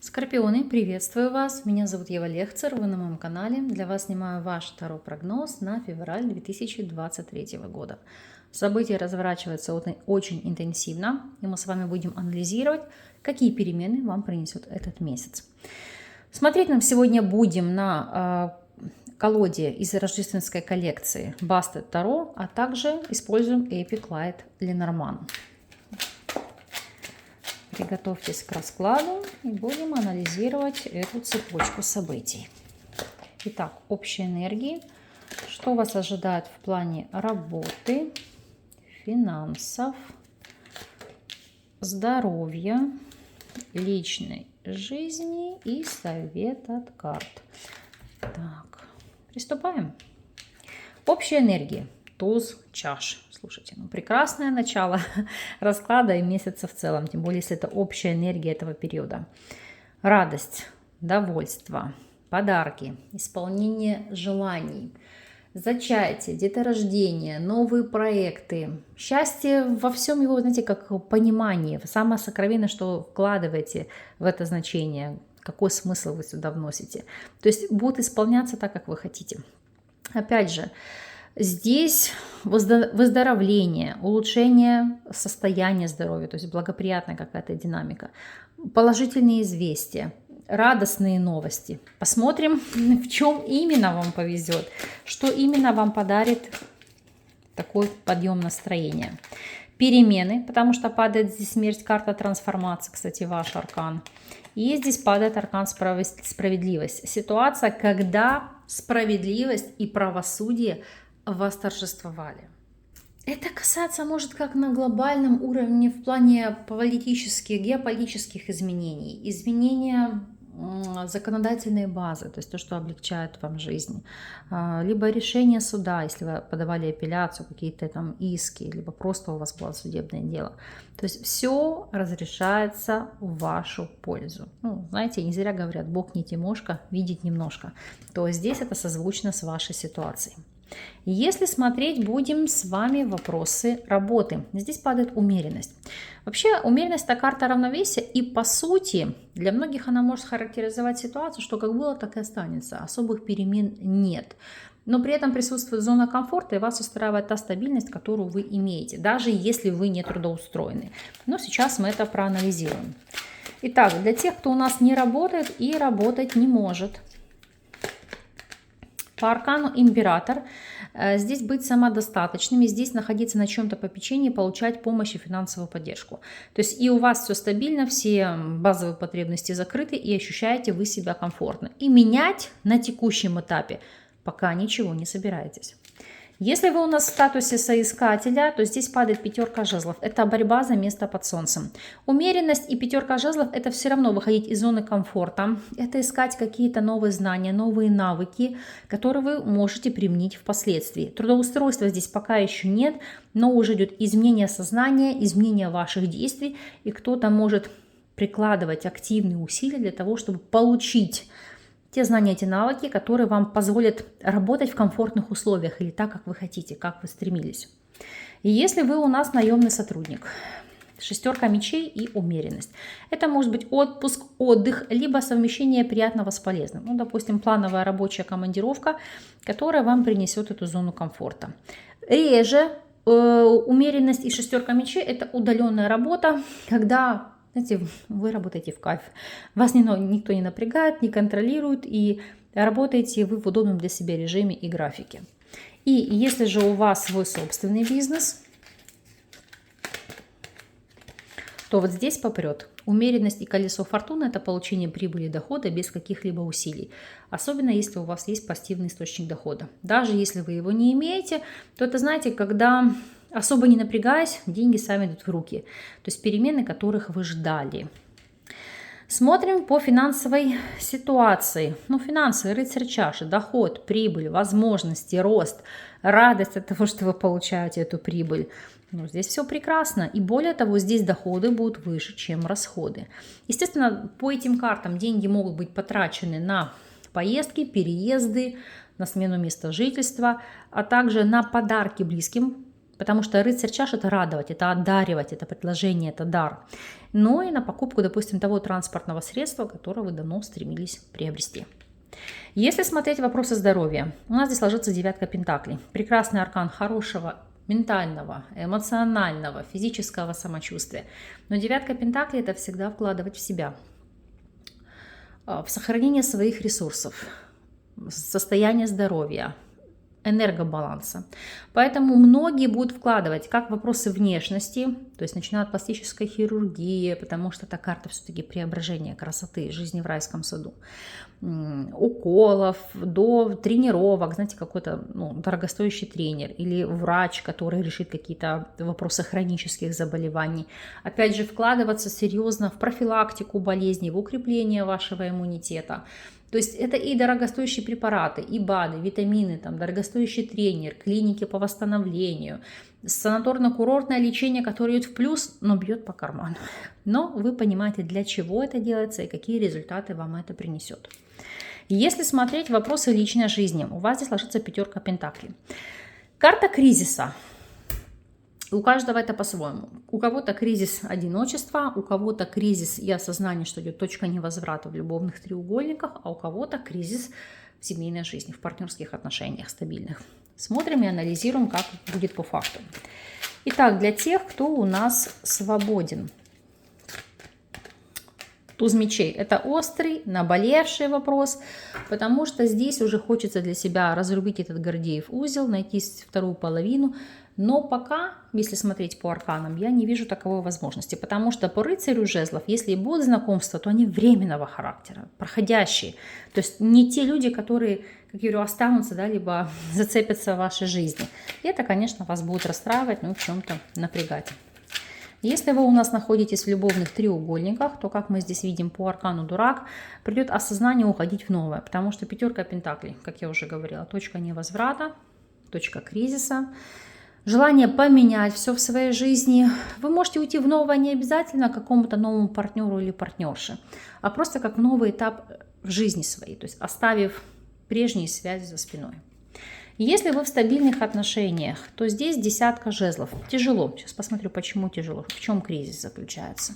Скорпионы, приветствую вас! Меня зовут Ева Лехцер, вы на моем канале. Для вас снимаю ваш второй прогноз на февраль 2023 года. События разворачиваются очень интенсивно, и мы с вами будем анализировать, какие перемены вам принесет этот месяц. Смотреть нам сегодня будем на колоде из рождественской коллекции Bastet Tarot, а также используем Epic Light Lenormand. Приготовьтесь к раскладу и будем анализировать эту цепочку событий. Итак, общие энергии. Что вас ожидает в плане работы, финансов, здоровья, личной жизни и совет от карт. Так, приступаем. Общие энергии. Туз чаш. Слушайте, прекрасное начало расклада и месяца в целом, тем более, если это общая энергия этого периода. Радость, довольство, подарки, исполнение желаний, зачатие, деторождение, новые проекты. Счастье во всем его, знаете, как понимании. Самое сокровенное, что вкладываете в это значение, какой смысл вы сюда вносите. То есть будет исполняться так, как вы хотите. Опять же, здесь выздоровление, улучшение состояния здоровья, то есть благоприятная какая-то динамика, положительные известия, радостные новости. Посмотрим, в чем именно вам повезет, что именно вам подарит такой подъем настроения. Перемены, потому что падает здесь смерть, карта трансформации, кстати, ваш аркан. И здесь падает аркан справедливость. Ситуация, когда справедливость и правосудие восторжествовали. Это касается, может, как на глобальном уровне в плане политических, геополитических изменений, изменения законодательной базы, то есть то, что облегчает вам жизнь, либо решение суда, если вы подавали апелляцию, какие-то там иски, либо просто у вас было судебное дело. То есть все разрешается в вашу пользу. Знаете, не зря говорят, Бог не Тимошка, видит немножко. То здесь это созвучно с вашей ситуацией. Если смотреть будем с вами вопросы работы, здесь падает умеренность. Вообще умеренность — это карта равновесия, и по сути для многих она может характеризовать ситуацию, что как было, так и останется, особых перемен нет. Но при этом присутствует зона комфорта, и вас устраивает та стабильность, которую вы имеете, даже если вы не трудоустроены. Но сейчас мы это проанализируем. Итак, для тех, кто у нас не работает и работать не может. По аркану император. Здесь быть самодостаточными, здесь находиться на чем-то попечении, получать помощь и финансовую поддержку. То есть и у вас все стабильно, все базовые потребности закрыты, и ощущаете вы себя комфортно. И менять на текущем этапе пока ничего не собираетесь. Если вы у нас в статусе соискателя, то здесь падает пятерка жезлов. Это борьба за место под солнцем. Умеренность и пятерка жезлов — это все равно выходить из зоны комфорта. Это искать какие-то новые знания, новые навыки, которые вы можете применить впоследствии. Трудоустройства здесь пока еще нет, но уже идет изменение сознания, изменение ваших действий, и кто-то может прикладывать активные усилия для того, чтобы получить те знания, эти навыки, которые вам позволят работать в комфортных условиях или так, как вы хотите, как вы стремились. И если вы у нас наемный сотрудник, шестерка мечей и умеренность. Это может быть отпуск, отдых, либо совмещение приятного с полезным. Допустим, плановая рабочая командировка, которая вам принесет эту зону комфорта. Реже умеренность и шестерка мечей — это удаленная работа, когда, знаете, вы работаете в кайф. Вас никто не напрягает, не контролирует, и работаете вы в удобном для себя режиме и графике. И если же у вас свой собственный бизнес, то вот здесь попрет. Умеренность и колесо фортуны — это получение прибыли и дохода без каких-либо усилий. Особенно если у вас есть пассивный источник дохода. Даже если вы его не имеете, то это, знаете, когда особо не напрягаясь, деньги сами идут в руки. То есть перемены, которых вы ждали. Смотрим по финансовой ситуации. Финансы, рыцарь чаши, доход, прибыль, возможности, рост, радость от того, что вы получаете эту прибыль. Здесь все прекрасно. И более того, здесь доходы будут выше, чем расходы. Естественно, по этим картам деньги могут быть потрачены на поездки, переезды, на смену места жительства, а также на подарки близким Потому что рыцарь чаш – это радовать, это одаривать, это предложение, это дар. Но и на покупку, допустим, того транспортного средства, которое вы давно стремились приобрести. Если смотреть вопросы здоровья, у нас здесь ложится 9 пентаклей. Прекрасный аркан хорошего ментального, эмоционального, физического самочувствия. Но 9 пентаклей – это всегда вкладывать в себя, в сохранение своих ресурсов, состояние здоровья, энергобаланса. Поэтому многие будут вкладывать как вопросы внешности, то есть начиная от пластической хирургии, потому что это карта все-таки преображения красоты, жизни в райском саду, уколов, до тренировок, знаете, какой-то дорогостоящий тренер или врач, который решит какие-то вопросы хронических заболеваний. Опять же, вкладываться серьезно в профилактику болезней, в укрепление вашего иммунитета. То есть это и дорогостоящие препараты, и БАДы, витамины, там, дорогостоящий тренер, клиники по восстановлению, санаторно-курортное лечение, которое идет в плюс, но бьет по карману. Но вы понимаете, для чего это делается и какие результаты вам это принесет. Если смотреть вопросы личной жизни, у вас здесь ложится 5 пентаклей. Карта кризиса. У каждого это по-своему. У кого-то кризис одиночества, у кого-то кризис и осознание, что идет точка невозврата в любовных треугольниках, а у кого-то кризис в семейной жизни, в партнерских отношениях стабильных. Смотрим и анализируем, как будет по факту. Итак, для тех, кто у нас свободен. Туз мечей – это острый, наболевший вопрос, потому что здесь уже хочется для себя разрубить этот Гордеев узел, найти вторую половину. Но пока, если смотреть по арканам, я не вижу таковой возможности, потому что по рыцарю жезлов, если и будут знакомства, то они временного характера, проходящие. То есть не те люди, которые, как я говорю, останутся, да, либо зацепятся в вашей жизни. И это, конечно, вас будет расстраивать, в чем-то напрягать. Если вы у нас находитесь в любовных треугольниках, то, как мы здесь видим по аркану дурак, придет осознание уходить в новое, потому что 5 пентаклей, как я уже говорила, точка невозврата, точка кризиса, желание поменять все в своей жизни. Вы можете уйти в новое не обязательно к какому-то новому партнеру или партнерше, а просто как новый этап в жизни своей, то есть оставив прежние связи за спиной. Если вы в стабильных отношениях, то здесь 10 жезлов. Тяжело. Сейчас посмотрю, почему тяжело. В чем кризис заключается.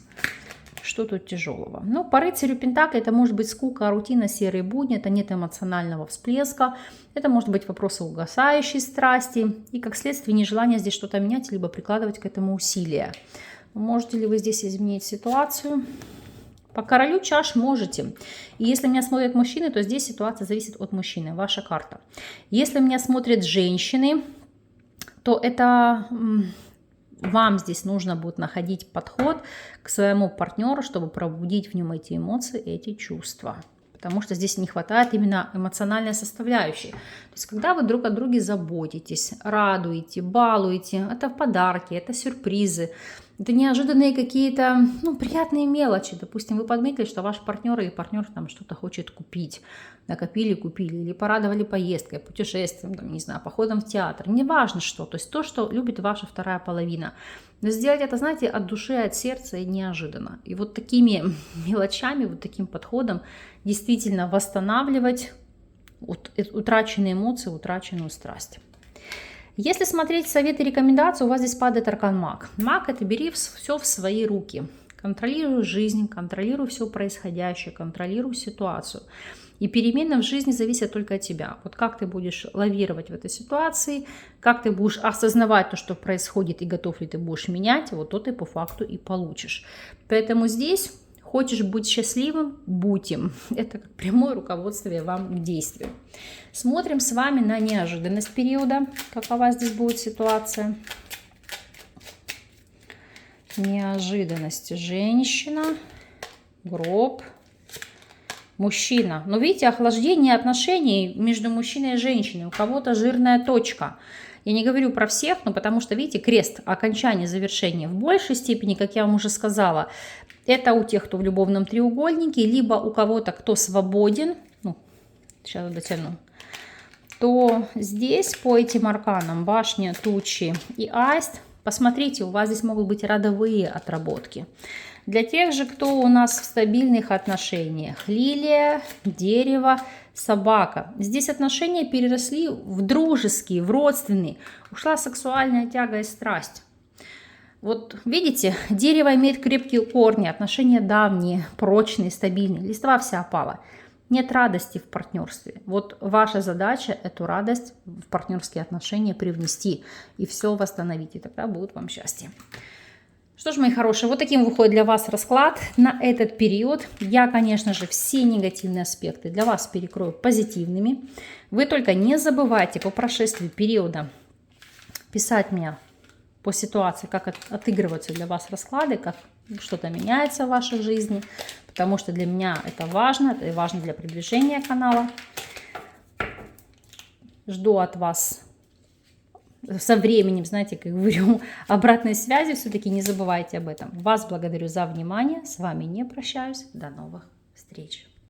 Что тут тяжелого? Ну, по рыцарю пентаклей это может быть скука, рутина, серые будни. Это нет эмоционального всплеска. Это может быть вопросы угасающей страсти. И как следствие нежелание здесь что-то менять, либо прикладывать к этому усилия. Можете ли вы здесь изменить ситуацию? По королю чаш можете. И если меня смотрят мужчины, то здесь ситуация зависит от мужчины, ваша карта. Если меня смотрят женщины, то это вам здесь нужно будет находить подход к своему партнеру, чтобы пробудить в нем эти эмоции, эти чувства. Потому что здесь не хватает именно эмоциональной составляющей. То есть когда вы друг о друге заботитесь, радуете, балуете, это подарки, это сюрпризы, это неожиданные какие-то приятные мелочи. Допустим, вы подметили, что ваш партнер или партнер там что-то хочет купить. Накопили, купили. Или порадовали поездкой, путешествием, там, не знаю, походом в театр. Неважно что. То есть то, что любит ваша вторая половина. Но сделать это, знаете, от души, от сердца и неожиданно. И вот такими мелочами, вот таким подходом действительно восстанавливать утраченные эмоции, утраченную страсть. Если смотреть советы и рекомендации, у вас здесь падает аркан маг. Маг – это бери все в свои руки. Контролируй жизнь, контролируй все происходящее, контролируй ситуацию. И перемены в жизни зависят только от тебя. Вот как ты будешь лавировать в этой ситуации, как ты будешь осознавать то, что происходит, и готов ли ты будешь менять, вот то ты по факту и получишь. Поэтому здесь хочешь быть счастливым – будь им. Это как прямое руководство вам к действию. Смотрим с вами на неожиданность периода. Какова здесь будет ситуация? Неожиданность. Женщина, гроб, мужчина. Но видите, охлаждение отношений между мужчиной и женщиной. У кого-то жирная точка. Я не говорю про всех, но потому что, видите, крест, окончание, завершение. В большей степени, как я вам уже сказала, это у тех, кто в любовном треугольнике, либо у кого-то, кто свободен, сейчас дотяну, то здесь по этим арканам башня, тучи и аист, посмотрите, у вас здесь могут быть родовые отработки. Для тех же, кто у нас в стабильных отношениях. Лилия, дерево, собака. Здесь отношения переросли в дружеские, в родственные. Ушла сексуальная тяга и страсть. Вот видите, дерево имеет крепкие корни, отношения давние, прочные, стабильные. Листва вся опала. Нет радости в партнерстве. Вот ваша задача эту радость в партнерские отношения привнести и все восстановить. И тогда будет вам счастье. Что ж, мои хорошие, вот таким выходит для вас расклад на этот период. Я, конечно же, все негативные аспекты для вас перекрою позитивными. Вы только не забывайте по прошествии периода писать мне по ситуации, как отыгрываются для вас расклады, как что-то меняется в вашей жизни, потому что для меня это важно для продвижения канала. Жду от вас со временем, знаете, как говорю, обратной связи. Все-таки не забывайте об этом. Вас благодарю за внимание. С вами не прощаюсь. До новых встреч.